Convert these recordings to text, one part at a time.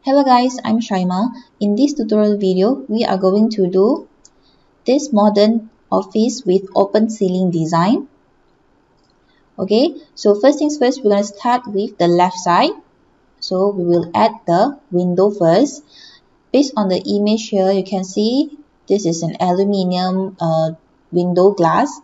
Hello guys, I'm Shaima. In this tutorial video, we are going to do this modern office with open ceiling design. Okay, so first things first, we're going to start with the left side. So we will add the window first. Based on the image here, you can see this is an aluminium window glass.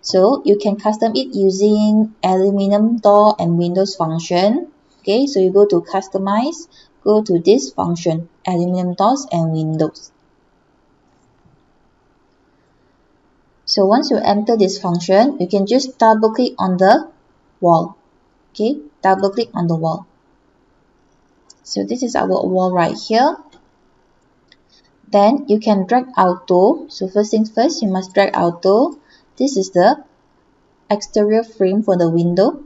So you can custom it using aluminium door and windows function. Okay, so you go to customize, go to this function, aluminium doors and windows. So once you enter this function, you can just double click on the wall. Okay, double click on the wall. So this is our wall right here. Then you can drag auto. So first things first, you must drag auto. This is the exterior frame for the window.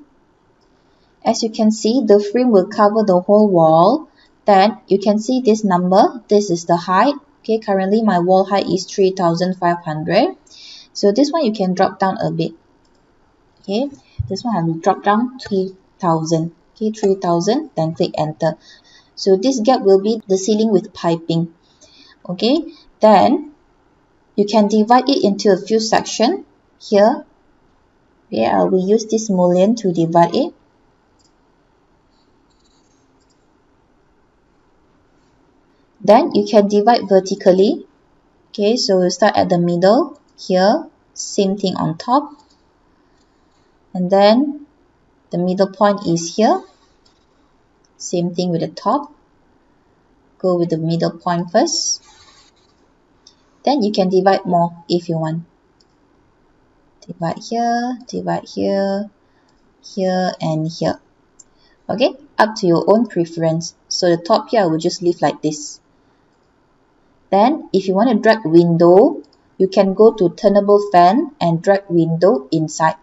As you can see, the frame will cover the whole wall. Then you can see this number. This is the height. Okay, currently my wall height is 3,500. So this one you can drop down a bit. Okay, this one I will drop down 3,000. Okay, 3,000. Then click enter. So this gap will be the ceiling with piping. Okay, then you can divide it into a few sections here. Okay, I will use this mullion to divide it. Then you can divide vertically. Okay, so we'll start at the middle here, same thing on top. And then the middle point is here. Same thing with the top. Go with the middle point first. Then you can divide more if you want. Divide here, here and here. Okay, up to your own preference. So the top here I will just leave like this. Then if you want to drag window, you can go to turnable fan and drag window inside.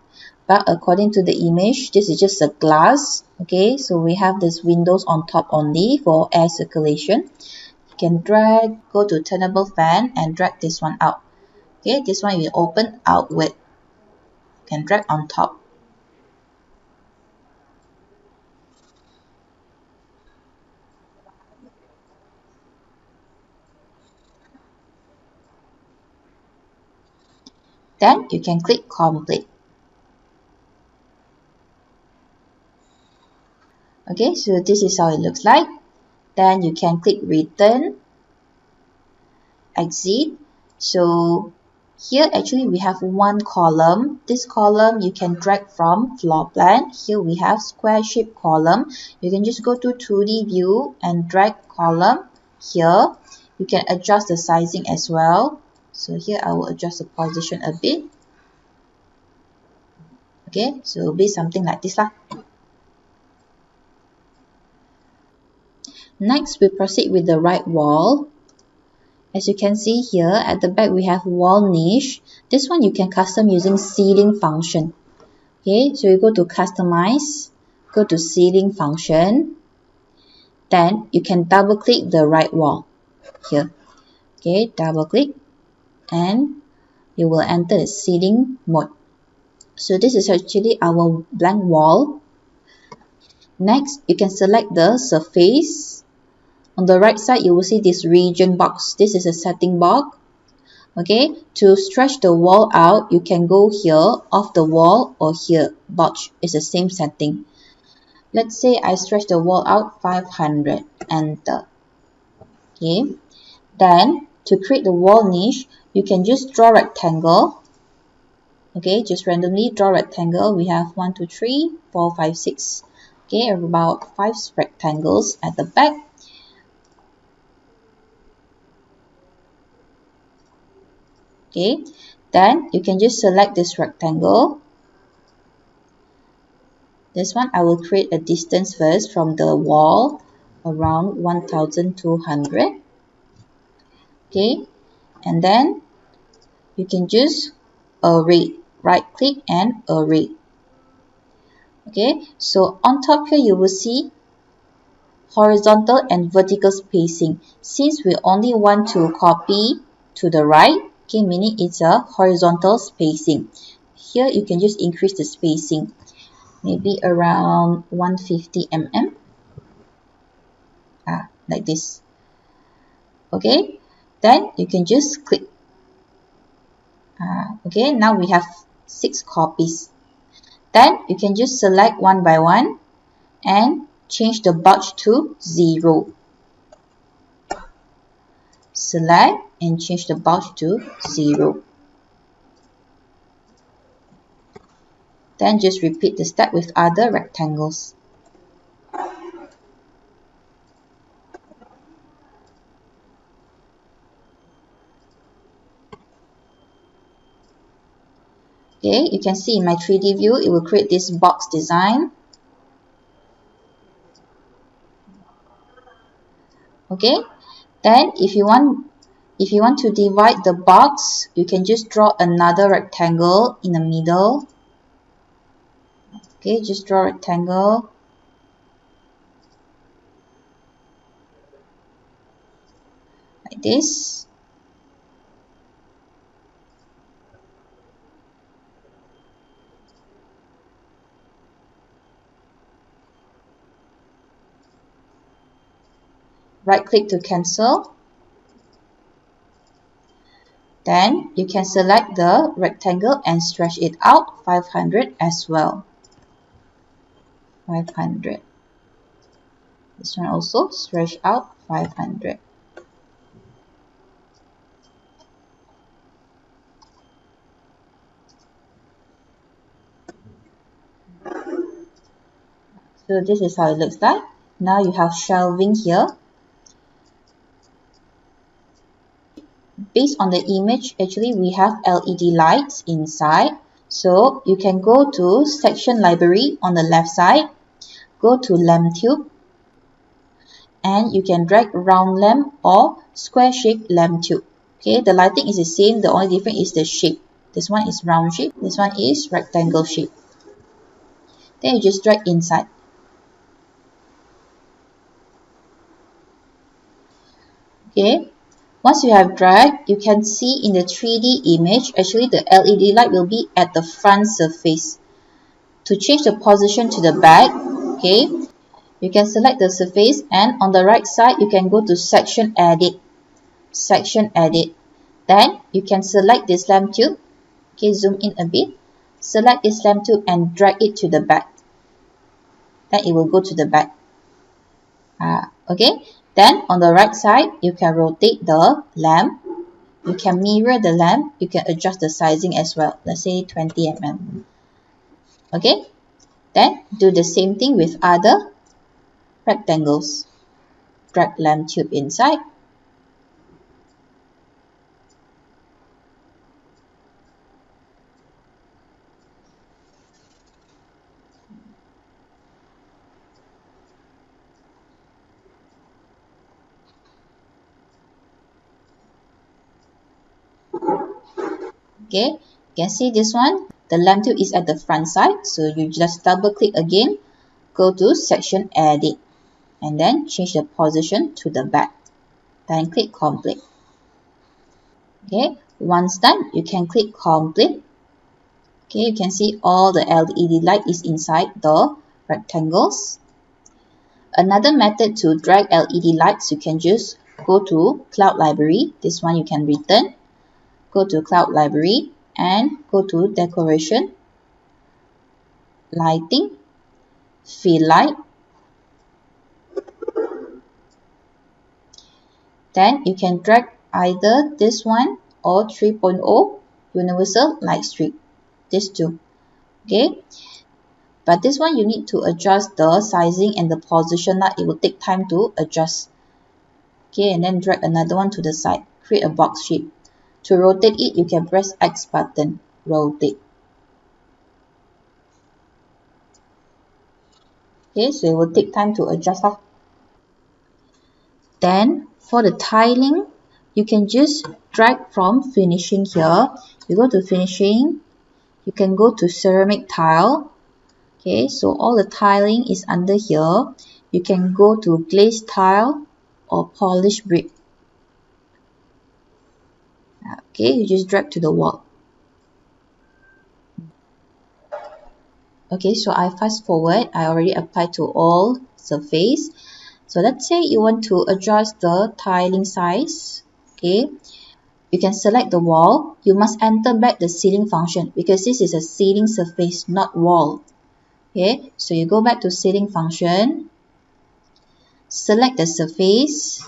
But according to the image, this is just a glass. Okay, so we have this windows on top only for air circulation. You can drag, go to turnable fan and drag this one out. Okay, this one will open outward. You can drag on top. Then you can click complete. Okay, so this is how it looks like. Then you can click return, exit. So here actually we have one column. This column you can drag from floor plan. Here we have square shape column. You can just go to 2D view and drag column here. You can adjust the sizing as well. So here I will adjust the position a bit. Okay, so it will be something like this lah. Next, we proceed with the right wall. As you can see here, at the back we have wall niche. This one you can custom using ceiling function. Okay, so you go to customize, go to ceiling function. Then you can double click the right wall here. Okay, double click and you will enter the ceiling mode. So this is actually our blank wall. Next, you can select the surface. On the right side, you will see this region box. This is a setting box. Okay, to stretch the wall out, you can go here, off the wall, or here. Box is the same setting. Let's say I stretch the wall out 500. Enter. Okay, then to create the wall niche, you can just draw rectangle. Okay, just randomly draw rectangle. We have 1, 2, 3, 4, 5, 6. Okay, about 5 rectangles at the back. Okay, then you can just select this rectangle. This one I will create a distance first from the wall around 1,200. Okay, and then you can just array, right click and array. Okay, so on top here you will see horizontal and vertical spacing. Since we only want to copy to the right, okay, meaning it's a horizontal spacing. Here you can just increase the spacing, maybe around 150 mm. like this. Okay, then you can just click. Okay, now we have 6 copies. Then you can just select one by one and change the bulge to 0. Select and change the bulge to 0. Then just repeat the step with other rectangles. Okay, you can see in my 3D view, it will create this box design. Okay, then if you want to divide the box, you can just draw another rectangle in the middle. Okay, just draw a rectangle. Like this. Right click to cancel. Then you can select the rectangle and stretch it out 500 as well. 500. This one also stretch out 500. So this is how it looks like. Now you have shelving here. Based on the image, actually we have LED lights inside. So you can go to section library on the left side, go to lamp tube, and you can drag round lamp or square shape lamp tube. Okay, the lighting is the same, the only difference is the shape. This one is round shape, this one is rectangle shape. Then you just drag inside. Okay, once you have dragged, you can see in the 3D image, actually the LED light will be at the front surface. To change the position to the back, okay, you can select the surface and on the right side, you can go to section edit. Section edit. Then you can select this lamp tube. Okay, zoom in a bit. Select this lamp tube and drag it to the back. Then it will go to the back. Okay, then on the right side, you can rotate the lamp. You can mirror the lamp. You can adjust the sizing as well. Let's say 20 mm. Okay, then do the same thing with other rectangles. Drag lamp tube inside. Okay, you can see this one. The lamp tube is at the front side. So you just double click again. Go to section edit. And then change the position to the back. Then click complete. Okay, once done, you can click complete. Okay, you can see all the LED light is inside the rectangles. Another method to drag LED lights, you can just go to Cloud Library. This one you can return. Go to Cloud Library and go to Decoration, Lighting, Fill Light. Then you can drag either this one or 3.0 Universal Light Strip. These two. Okay. But this one you need to adjust the sizing and the position. It will take time to adjust. Okay, and then drag another one to the side. Create a box shape. To rotate it, you can press X button. Rotate. Okay, so it will take time to adjust. Then for the tiling, you can just drag from finishing here. You go to finishing. You can go to ceramic tile. Okay, so all the tiling is under here. You can go to glazed tile or polished brick. Okay, you just drag to the wall. Okay, so I fast forward. I already applied to all surface. So let's say you want to adjust the tiling size. Okay, you can select the wall. You must enter back the ceiling function because this is a ceiling surface, not wall. Okay, so you go back to ceiling function, select the surface.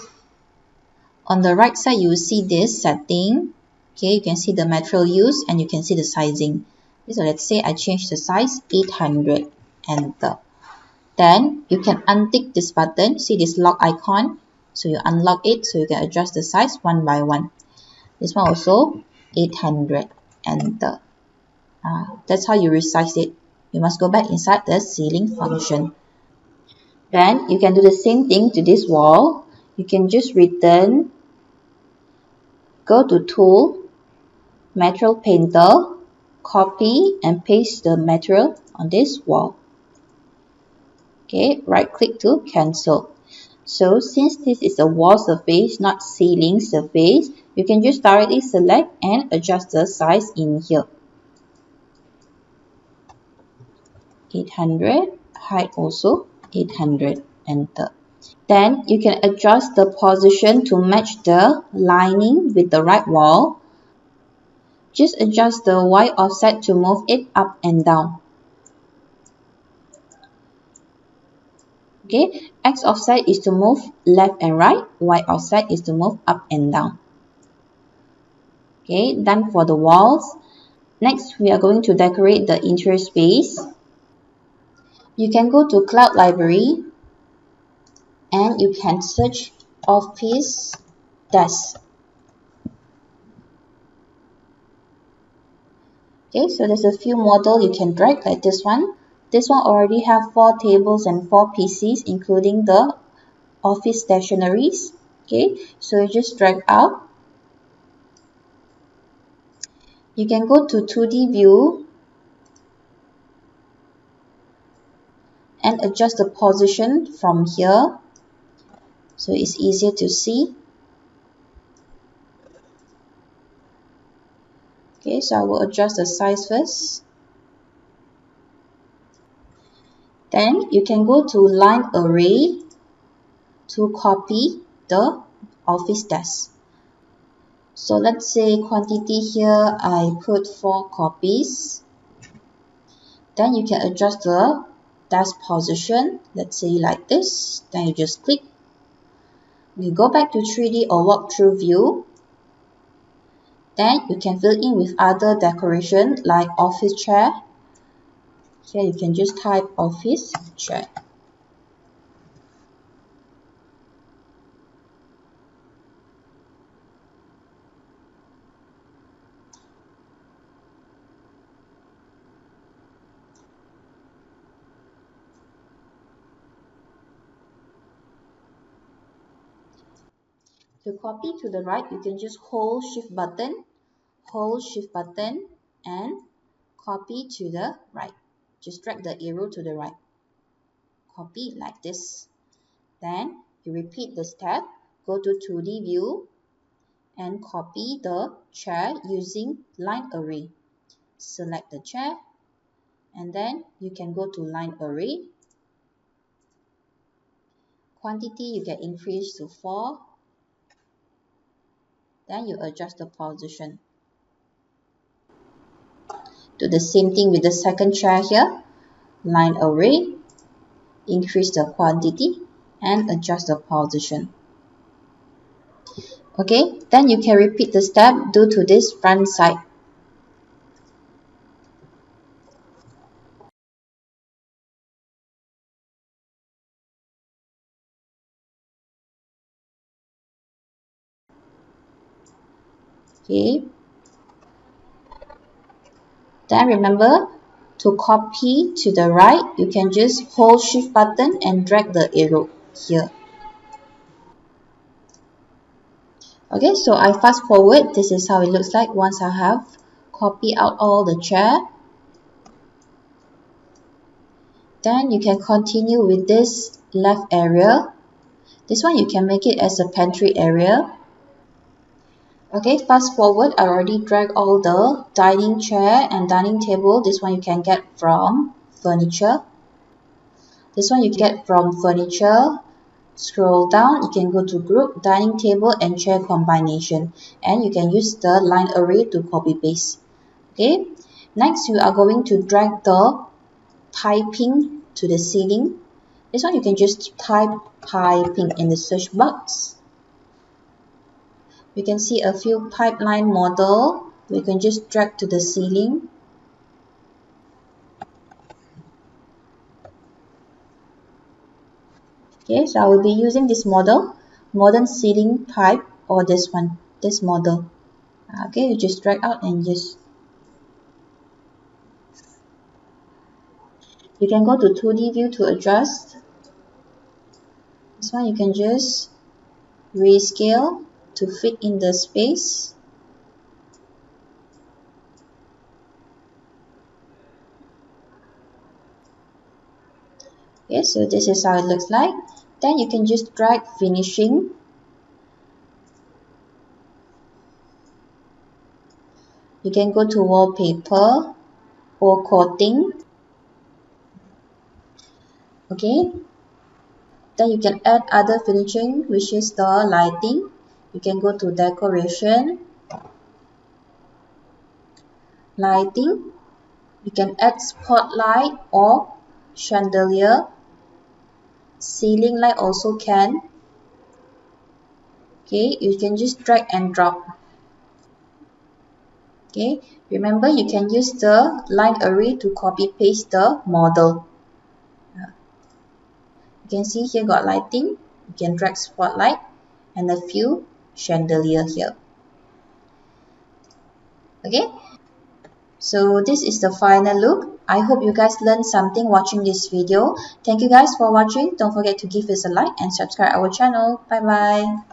On the right side, you will see this setting. Okay, you can see the material used and you can see the sizing. So let's say I change the size 800, enter. Then you can untick this button, see this lock icon. So you unlock it so you can adjust the size one by one. This one also 800, enter. That's how you resize it. You must go back inside the ceiling function. Then you can do the same thing to this wall. You can just return, go to tool, material painter, copy and paste the material on this wall. Okay, right click to cancel. So since this is a wall surface, not ceiling surface, you can just directly select and adjust the size in here. 800, height also 800, enter. Then you can adjust the position to match the lining with the right wall. Just adjust the Y offset to move it up and down. Okay, X offset is to move left and right, Y offset is to move up and down. Okay, done for the walls. Next, we are going to decorate the interior space. You can go to Cloud Library and you can search office desk. Okay, so there's a few models you can drag like this one. This one already have 4 tables and 4 PCs, including the office stationaries. Okay, so you just drag out. You can go to 2D view and adjust the position from here, so it's easier to see. Okay, so I will adjust the size first. Then you can go to line array to copy the office desk. So let's say quantity here, I put 4 copies. Then you can adjust the desk position, let's say like this. Then you just click. You go back to 3D or walkthrough view. Then you can fill in with other decoration like office chair. Here you can just type office chair. To copy to the right, you can just hold shift button and copy to the right. Just drag the arrow to the right. Copy like this. Then you repeat the step. Go to 2D view and copy the chair using line array. Select the chair and then you can go to line array. Quantity you can increase to 4. Then you adjust the position. Do the same thing with the second chair here. Line array, increase the quantity and adjust the position. Okay, then you can repeat the step due to this front side. Okay. Then remember to copy to the right, you can just hold shift button and drag the arrow here. Okay, so I fast forward. This is how it looks like once I have copied out all the chair. Then you can continue with this left area. This one you can make it as a pantry area. Okay, fast forward, I already dragged all the dining chair and dining table. This one you can get from furniture. This one you get from furniture, Scroll down, you can go to group, dining table and chair combination, and you can use the line array to copy paste. Okay, next you are going to drag the piping to the ceiling. This one you can just type piping in the search box. You can see a few pipeline model. We can just drag to the ceiling. Okay, so I will be using this model, modern ceiling pipe, or this one, this model. Okay, you just drag out and just. You can go to 2D view to adjust. This one you can just rescale to fit in the space. Okay, so this is how it looks like. Then you can just drag finishing. You can go to wallpaper or coating. Okay, then you can add other finishing, which is the lighting. You can go to decoration, lighting. You can add spotlight or chandelier. Ceiling light also can. Okay, you can just drag and drop. Okay, remember you can use the line array to copy paste the model. You can see here got lighting. You can drag spotlight and a few chandelier here. Okay, so this is the final look. I hope you guys learned something watching this video. Thank you guys for watching. Don't forget to give us a like and subscribe our channel. Bye bye.